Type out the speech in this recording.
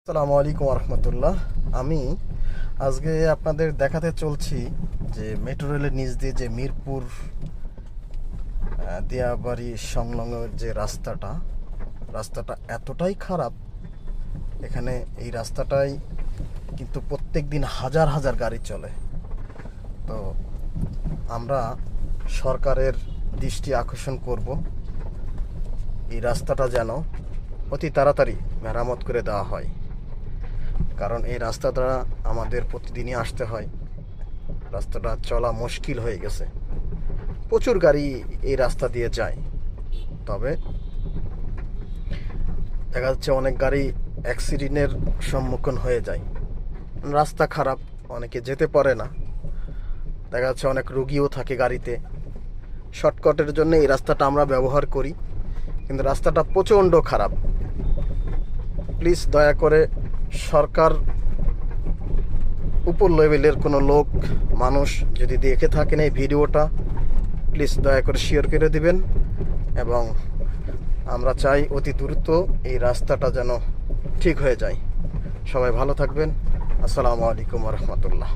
আসসালামু আলাইকুম রহমতুল্লাহ। আমি আজকে আপনাদের দেখাতে চলছি যে মেট্রো রেলের নিচ দিয়ে যে মিরপুর দিয়াবাড়ি সংলগ্ন যে রাস্তাটা এতটাই খারাপ। এখানে এই রাস্তাটাই কিন্তু প্রত্যেক দিন হাজার হাজার গাড়ি চলে। তো আমরা সরকারের দৃষ্টি আকর্ষণ করব এই রাস্তাটা যেন অতি তাড়াতাড়ি মেরামত করে দেওয়া হয়, কারণ এই রাস্তাটা আমাদের প্রতিদিনই আসতে হয়। রাস্তাটা চলা মুশকিল হয়ে গেছে, প্রচুর গাড়ি এই রাস্তা দিয়ে যায়। তবে দেখা যাচ্ছে অনেক গাড়ি অ্যাক্সিডেন্টের সম্মুখীন হয়ে যায়। রাস্তা খারাপ, অনেকে যেতে পারে না। দেখা যাচ্ছে অনেক রুগীও থাকে গাড়িতে। শর্টকাটের জন্য এই রাস্তাটা আমরা ব্যবহার করি, কিন্তু রাস্তাটা প্রচণ্ড খারাপ। প্লিজ দয়া করে সরকার, উপর লেভেলের কোনো লোক মানুষ যদি দেখে থাকেন এই ভিডিওটা, প্লিজ দয়া করে শেয়ার করে দিবেন। এবং আমরা চাই অতি দ্রুত এই রাস্তাটা যেন ঠিক হয়ে যায়। সবাই ভালো থাকবেন। আসসালামু আলাইকুম রহমতুল্লাহ।